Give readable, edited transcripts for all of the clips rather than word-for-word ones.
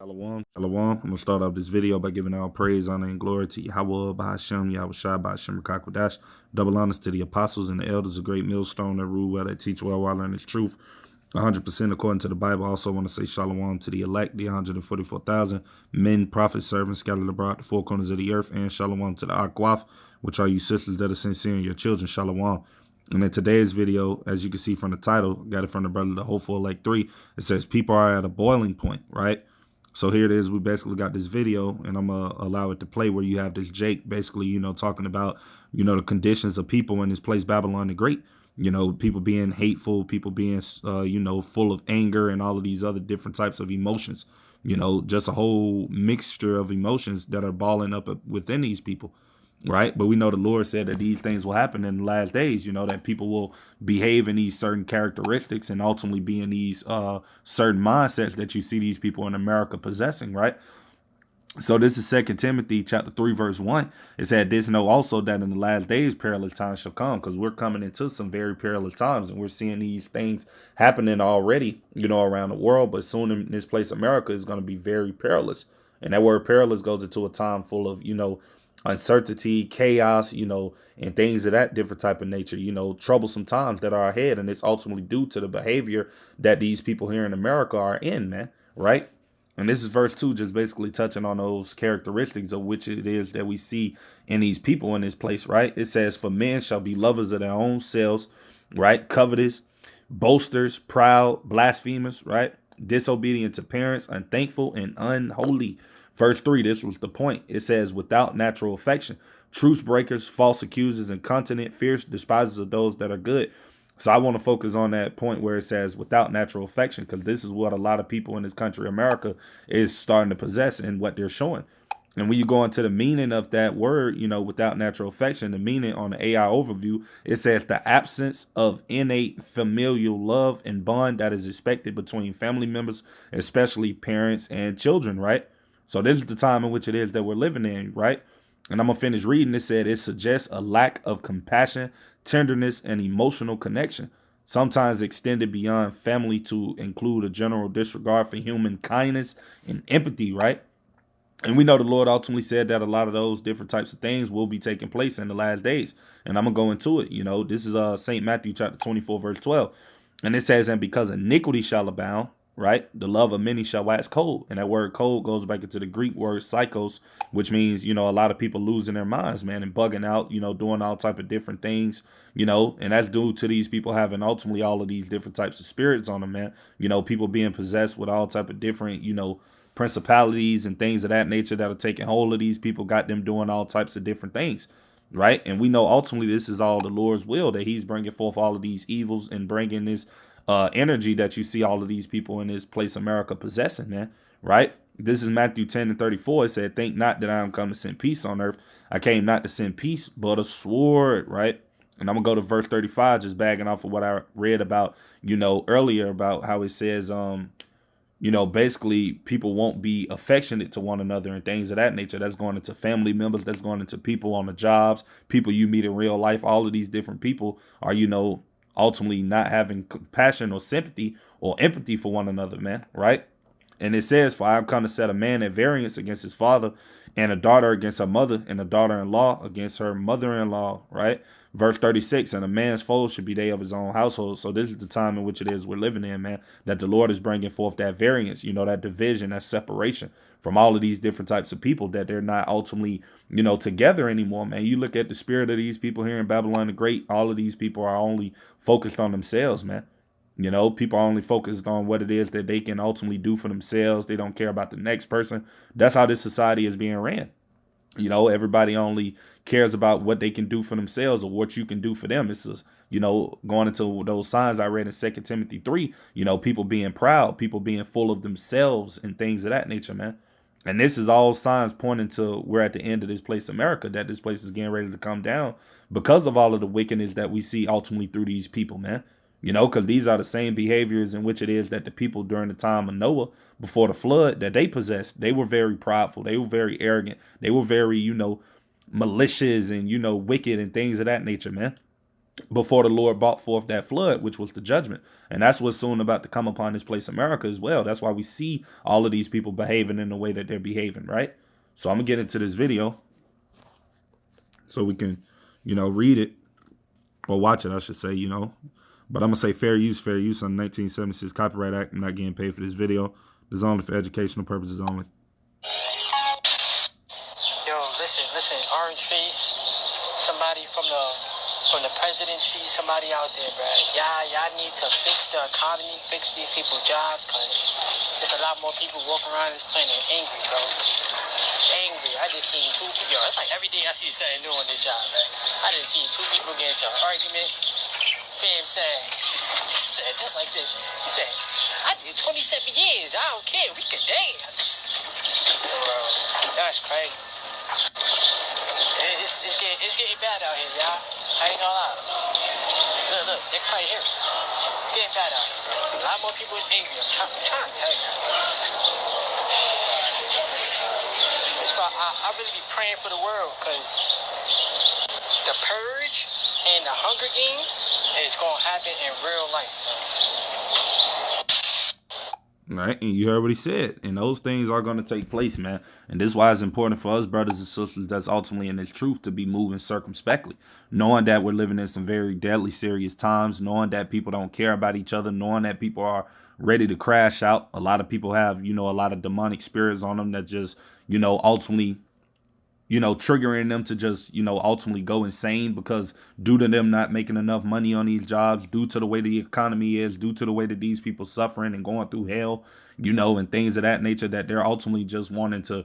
Shalom. Shalom. I'm going to start off this video by giving all praise, honor, and glory to Yahweh, Bahashem, Yahweh Shai, Bahashem, Rakakwadash. Double honors to the apostles and the elders, a great millstone that rule well, that teach well while learning the truth. 100% according to the Bible. I also want to say shalom to the elect, the 144,000 men, prophets, servants scattered abroad the four corners of the earth, and shalom to the Akwaf, which are you sisters that are sincere and your children. Shalom. And in today's video, as you can see from the title, got it from the brother, the Hopeful Elect 3, it says people are at a boiling point, right? So here it is. We basically got this video, and I'm going to allow it to play where you have this Jake basically, talking about, the conditions of people in this place, Babylon the Great. People being hateful, people being, full of anger and all of these other different types of emotions. Just a whole mixture of emotions that are balling up within these people. Right. But we know the Lord said that these things will happen in the last days, that people will behave in these certain characteristics and ultimately be in these certain mindsets that you see these people in America possessing. Right. So this is 2 Timothy chapter 3, verse 1. It said, "This know also that in the last days perilous times shall come," because we're coming into some very perilous times, and we're seeing these things happening already, around the world. But soon in this place, America, is going to be very perilous. And that word perilous goes into a time full of, uncertainty, chaos, and things of that different type of nature, troublesome times that are ahead. And it's ultimately due to the behavior that these people here in America are in, man. Right. And this is verse 2, just basically touching on those characteristics of which it is that we see in these people in this place, right? It says, "For men shall be lovers of their own selves," right? "Covetous, boasters, proud, blasphemers," right? "Disobedient to parents, unthankful, and unholy." Verse 3, this was the point. It says, "Without natural affection, truce breakers, false accusers, incontinent, fierce, despisers of those that are good." So I want to focus on that point where it says without natural affection, because this is what a lot of people in this country, America, is starting to possess and what they're showing. And when you go into the meaning of that word, without natural affection, the meaning on the AI overview, it says the absence of innate familial love and bond that is expected between family members, especially parents and children, right? So this is the time in which it is that we're living in, right? And I'm going to finish reading. It said it suggests a lack of compassion, tenderness, and emotional connection, sometimes extended beyond family to include a general disregard for human kindness and empathy, right? And we know the Lord ultimately said that a lot of those different types of things will be taking place in the last days. And I'm going to go into it. This is St. Matthew chapter 24, verse 12. And it says, "And because iniquity shall abound," right, "the love of many shall wax cold." And that word cold goes back into the Greek word psychos, which means, a lot of people losing their minds, man, and bugging out, doing all type of different things, and that's due to these people having ultimately all of these different types of spirits on them, man. People being possessed with all type of different, principalities and things of that nature that are taking hold of these people, got them doing all types of different things. Right. And we know ultimately this is all the Lord's will, that he's bringing forth all of these evils and bringing this energy that you see all of these people in this place, America, possessing, man. Right. This is Matthew 10 and 34. It said, "Think not that I am come to send peace on earth. I came not to send peace, but a sword." Right. And I'm going to go to verse 35, just bagging off of what I read about, earlier about how it says, basically people won't be affectionate to one another and things of that nature. That's going into family members. That's going into people on the jobs, people you meet in real life. All of these different people are, ultimately not having compassion or sympathy or empathy for one another, man. Right. And it says, "For I have come to set a man at variance against his father, and a daughter against her mother, and a daughter-in-law against her mother-in-law." Right. Verse 36, "And a man's foes should be they of his own household." So this is the time in which it is we're living in, man, that the Lord is bringing forth that variance, that division, that separation from all of these different types of people, that they're not ultimately, together anymore, man. You look at the spirit of these people here in Babylon the Great, all of these people are only focused on themselves, man. People are only focused on what it is that they can ultimately do for themselves. They don't care about the next person. That's how this society is being ran. Everybody only cares about what they can do for themselves or what you can do for them. It's just, going into those signs I read in 2 Timothy 3, people being proud, people being full of themselves and things of that nature, man. And this is all signs pointing to we're at the end of this place, America, that this place is getting ready to come down because of all of the wickedness that we see ultimately through these people, man. Because these are the same behaviors in which it is that the people during the time of Noah, before the flood, that they possessed. They were very prideful. They were very arrogant. They were very, malicious and, wicked and things of that nature, man. before the Lord brought forth that flood, which was the judgment. And that's what's soon about to come upon this place, America, as well. That's why we see all of these people behaving in the way that they're behaving, right? So I'm going to get into this video so we can, read it or watch it, I should say, But I'm going to say fair use on the 1976 Copyright Act. I'm not getting paid for this video. This is only for educational purposes only. Yo, listen, Orange Face, somebody from the presidency, somebody out there, bro. Y'all need to fix the economy, fix these people's jobs, because there's a lot more people walking around this planet angry, bro. Angry. I just seen two people. Yo, it's like every day I see something new on this job, man. I just seen two people get into an argument. Fam said, just like this. He said, I did 27 years. I don't care. We can dance. Bro, that's crazy. It's getting bad out here, y'all. I ain't gonna lie. Look, they can probably hear it. It's getting bad out here, bro. A lot more people is angry. I'm trying to tell you. That's why I really be praying for the world, because the purge and the Hunger Games is gonna happen in real life, bro. Right, and you heard what he said, and those things are going to take place, man. And this is why it's important for us, brothers and sisters, that's ultimately in this truth, to be moving circumspectly, knowing that we're living in some very deadly, serious times, knowing that people don't care about each other, knowing that people are ready to crash out. A lot of people have, a lot of demonic spirits on them that just, ultimately, triggering them to just, ultimately go insane, because due to them not making enough money on these jobs, due to the way the economy is, due to the way that these people suffering and going through hell, and things of that nature, that they're ultimately just wanting to,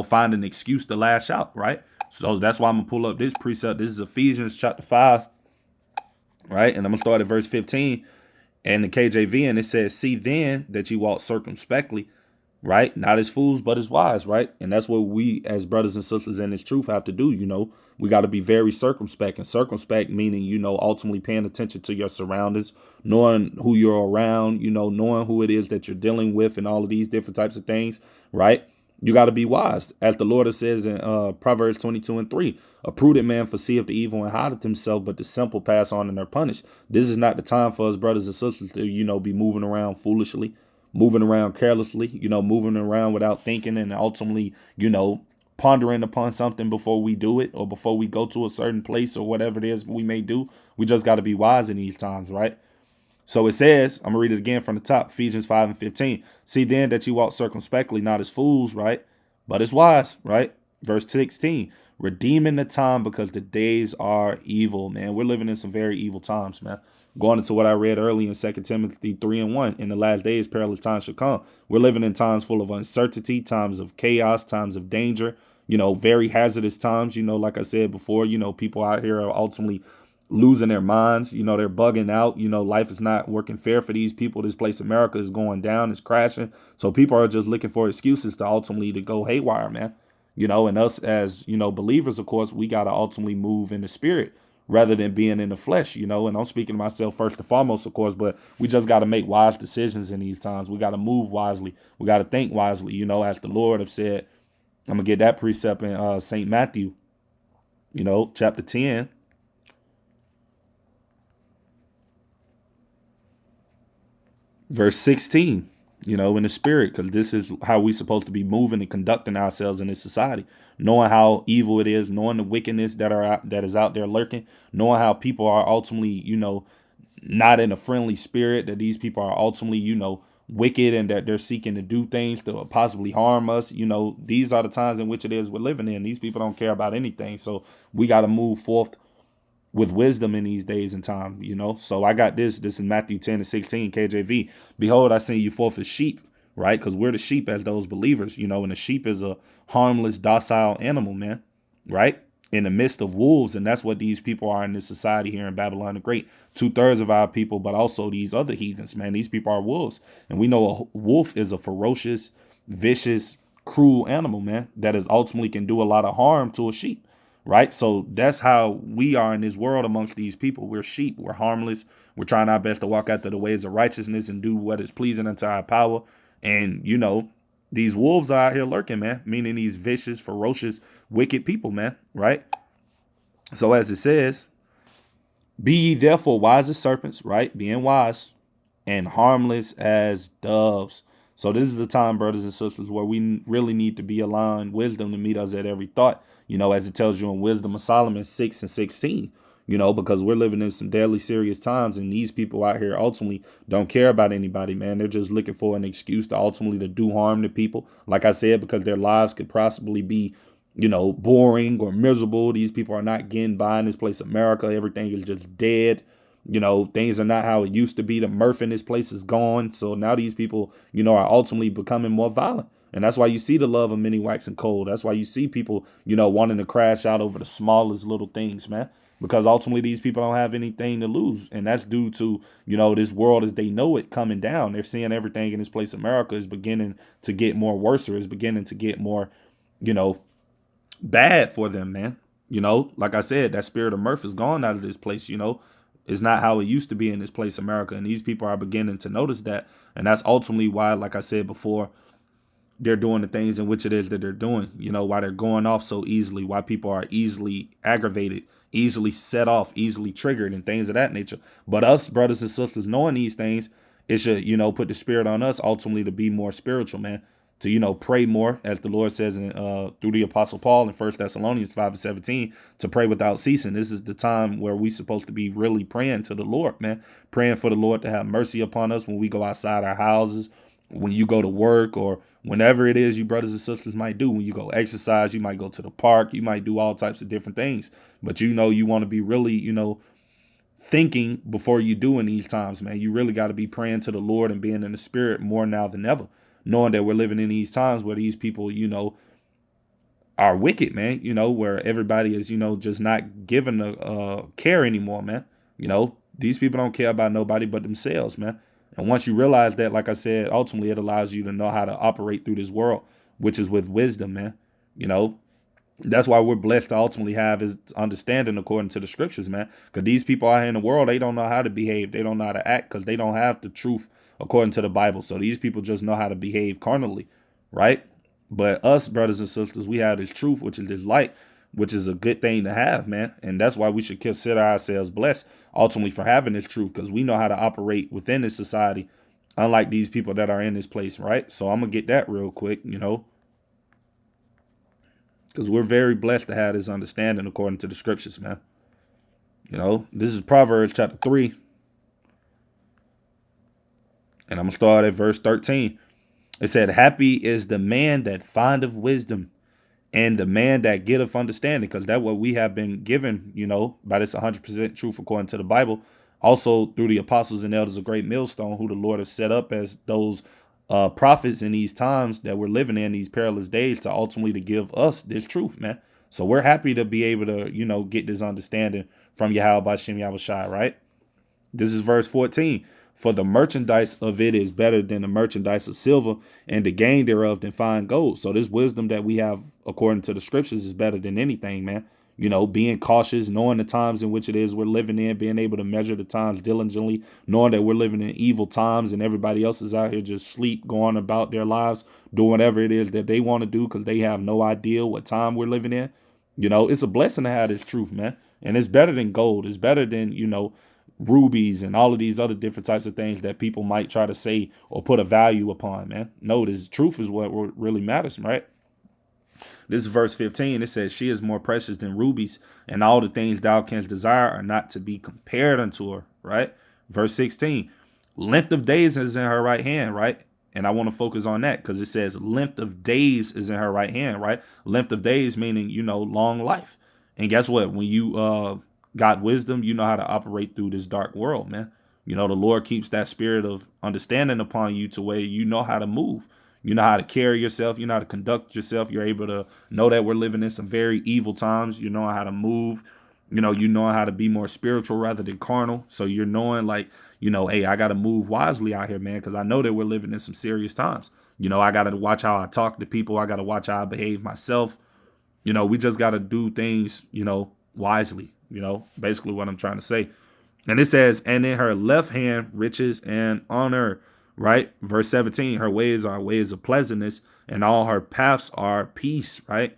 find an excuse to lash out, right? So that's why I'm going to pull up this precept. This is Ephesians chapter 5, right? And I'm going to start at verse 15 and the KJV, and it says, "See then that you walk circumspectly, right? Not as fools, but as wise," right? And that's what we as brothers and sisters in this truth have to do. We got to be very circumspect, and circumspect meaning, ultimately paying attention to your surroundings, knowing who you're around, knowing who it is that you're dealing with, and all of these different types of things, right? You got to be wise. As the Lord says in Proverbs 22:3, "A prudent man foreseeth the evil and hideth himself, but the simple pass on and are punished." This is not the time for us brothers and sisters to, be moving around foolishly, moving around carelessly, moving around without thinking, and ultimately, pondering upon something before we do it, or before we go to a certain place, or whatever it is we may do. We just got to be wise in these times, right? So it says, I'm going to read it again from the top, Ephesians 5:15. "See then that you walk circumspectly, not as fools," right? "But as wise," right? Verse 16, "redeeming the time, because the days are evil." Man, we're living in some very evil times, man. Going into what I read early in 2 Timothy 3:1, "In the last days, perilous times shall come." We're living in times full of uncertainty, times of chaos, times of danger, very hazardous times. Like I said before, people out here are ultimately losing their minds. They're bugging out. Life is not working fair for these people. This place, America, is going down, it's crashing. So people are just looking for excuses to ultimately to go haywire, man. And us as, believers, of course, we got to ultimately move in the spirit rather than being in the flesh, and I'm speaking to myself first and foremost, of course, but we just got to make wise decisions in these times. We got to move wisely. We got to think wisely, as the Lord have said. I'm going to get that precept in St. Matthew, chapter 10. Verse 16, in the spirit, because this is how we supposed to be moving and conducting ourselves in this society, knowing how evil it is, knowing the wickedness that is out there lurking, knowing how people are ultimately, not in a friendly spirit, that these people are ultimately, wicked, and that they're seeking to do things to possibly harm us. These are the times in which it is we're living in. These people don't care about anything. So we got to move forth with wisdom in these days and time, So I got this is Matthew 10:16, KJV. "Behold, I send you forth as sheep," right? Because we're the sheep as those believers, and the sheep is a harmless, docile animal, man, right? In the midst of wolves. And that's what these people are in this society here in Babylon the Great. 2/3 of our people, but also these other heathens, man. These people are wolves. And we know a wolf is a ferocious, vicious, cruel animal, man, that is ultimately can do a lot of harm to a sheep. Right. So that's how we are in this world amongst these people. We're sheep. We're harmless. We're trying our best to walk after the ways of righteousness and do what is pleasing unto our power. And, these wolves are out here lurking, man, meaning these vicious, ferocious, wicked people, man. Right. So as it says, Be ye therefore wise as serpents, right? Being wise, and harmless as doves. So this is the time, brothers and sisters, where we really need to be aligned wisdom to meet us at every thought, as it tells you in Wisdom of Solomon 6:16, because we're living in some deadly serious times, and these people out here ultimately don't care about anybody, man. They're just looking for an excuse to ultimately to do harm to people. Like I said, because their lives could possibly be boring or miserable. These people are not getting by in this place, America. Everything is just dead. Things are not how it used to be. The mirth in this place is gone. So now these people, are ultimately becoming more violent. And that's why you see the love of many waxing cold. That's why you see people, wanting to crash out over the smallest little things, man. Because ultimately these people don't have anything to lose. And that's due to, this world as they know it coming down. They're seeing everything in this place, America, is beginning to get more worse, or is beginning to get more, bad for them, man. Like I said, that spirit of mirth is gone out of this place. It's not how it used to be in this place, America. And these people are beginning to notice that. And that's ultimately why, like I said before, they're doing the things in which it is that they're doing, why they're going off so easily, why people are easily aggravated, easily set off, easily triggered, and things of that nature. But us, brothers and sisters, knowing these things, it should, put the spirit on us ultimately to be more spiritual, man. To, pray more, as the Lord says in, through the Apostle Paul in 1 Thessalonians 5:17, to pray without ceasing. This is the time where we're supposed to be really praying to the Lord, man. Praying for the Lord to have mercy upon us when we go outside our houses, when you go to work, or whenever it is you brothers and sisters might do. When you go exercise, you might go to the park, you might do all types of different things. But you want to be really, thinking before you do in these times, man. You really got to be praying to the Lord and being in the spirit more now than ever. Knowing that we're living in these times where these people, are wicked, man, where everybody is, just not given a care anymore, man. These people don't care about nobody but themselves, man. And once you realize that, like I said, ultimately it allows you to know how to operate through this world, which is with wisdom, man. That's why we're blessed to ultimately have his understanding according to the scriptures, man. Because these people out here in the world, they don't know how to behave. They don't know how to act because they don't have the truth according to the Bible. So these people just know how to behave carnally, right? But us, brothers and sisters, we have this truth, which is this light, which is a good thing to have, man. And that's why we should consider ourselves blessed, ultimately, for having this truth, because we know how to operate within this society, unlike these people that are in this place, right? So I'm going to get that real quick, because we're very blessed to have this understanding according to the scriptures, man. This is Proverbs chapter 3. And I'm going to start at verse 13. It said, happy is the man that findeth wisdom, and the man that getteth understanding, because that's what we have been given, by this 100% truth according to the Bible. Also through the apostles and elders of Great Millstone, who the Lord has set up as those prophets in these times that we're living in, these perilous days, to ultimately to give us this truth, man. So we're happy to be able to, get this understanding from Yahweh Shem Yahushai, right? This is verse 14. For the merchandise of it is better than the merchandise of silver, and the gain thereof than fine gold. So this wisdom that we have according to the scriptures is better than anything, man. Being cautious, knowing the times in which it is we're living in, being able to measure the times diligently, knowing that we're living in evil times and everybody else is out here just sleep, going about their lives, doing whatever it is that they want to do because they have no idea what time we're living in. It's a blessing to have this truth, man. And it's better than gold. It's better than, rubies and all of these other different types of things that people might try to say or put a value upon, man. No, this truth is what really matters, right? This is verse 15. It says, she is more precious than rubies, and all the things thou canst desire are not to be compared unto her, right? Verse 16, length of days is in her right hand, right? And I want to focus on that because it says length of days is in her right hand, right? Length of days meaning, long life. And guess what? When you got wisdom, you know how to operate through this dark world, man. The Lord keeps that spirit of understanding upon you to where you know how to move. You know how to carry yourself. You know how to conduct yourself. You're able to know that we're living in some very evil times. You know how to move. You know how to be more spiritual rather than carnal. So you're knowing hey, I got to move wisely out here, man, because I know that we're living in some serious times. I got to watch how I talk to people. I got to watch how I behave myself. We just got to do things, wisely. Basically what I'm trying to say. And it says, and in her left hand, riches and honor, right? Verse 17, her ways are ways of pleasantness, and all her paths are peace, right?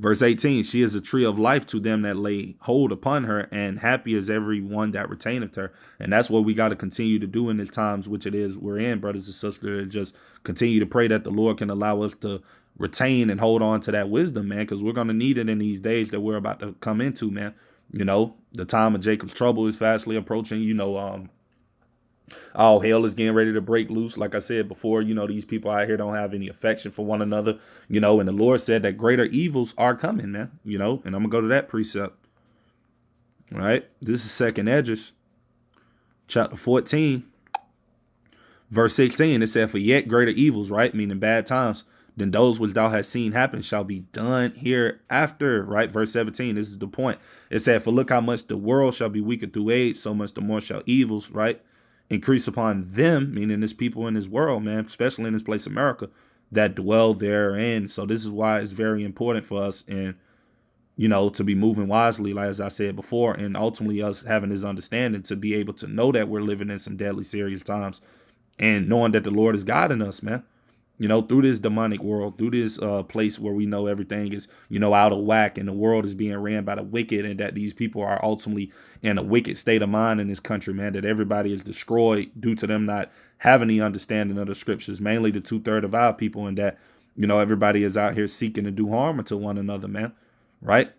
Verse 18, she is a tree of life to them that lay hold upon her, and happy is every one that retaineth her. And that's what we got to continue to do in the times which it is we're in, brothers and sisters, just continue to pray that the Lord can allow us to retain and hold on to that wisdom, man, because we're going to need it in these days that we're about to come into, man. You know, the time of Jacob's trouble is fastly approaching. You know, all hell is getting ready to break loose. Like I said before, you know, these people out here don't have any affection for one another, you know, and the Lord said that greater evils are coming, man, you know, and I'm gonna go to that precept. All right. This is 2nd Esdras, chapter 14, verse 16. It said, for yet greater evils, right, meaning bad times, than those which thou hast seen happen shall be done hereafter, right? Verse 17, this is the point. It said, for look how much the world shall be weaker through age, so much the more shall evils, right, increase upon them, meaning this people in this world, man, especially in this place, America, that dwell therein. So this is why it's very important for us, and, you know, to be moving wisely, like as I said before, and ultimately us having this understanding to be able to know that we're living in some deadly serious times, and knowing that the Lord is guiding us, man, you know, through this demonic world, through this place where we know everything is, you know, out of whack, and the world is being ran by the wicked, and that these people are ultimately in a wicked state of mind in this country, man, that everybody is destroyed due to them not having the understanding of the scriptures, mainly the 2/3 of our people, and that, you know, everybody is out here seeking to do harm to one another, man, right?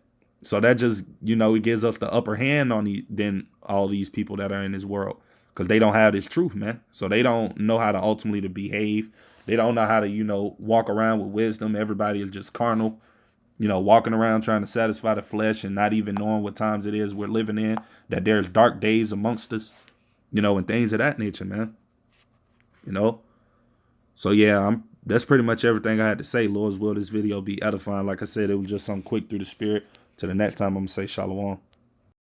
So that just, you know, it gives us the upper hand on than all these people that are in this world, because they don't have this truth, man. So they don't know how to ultimately to behave. They don't know how to, you know, walk around with wisdom. Everybody is just carnal, you know, walking around trying to satisfy the flesh and not even knowing what times it is we're living in, that there's dark days amongst us, you know, and things of that nature, man. You know? So, yeah, that's pretty much everything I had to say. Lord's will, this video be edifying. Like I said, it was just something quick through the spirit. Till the next time, I'm going to say shalom.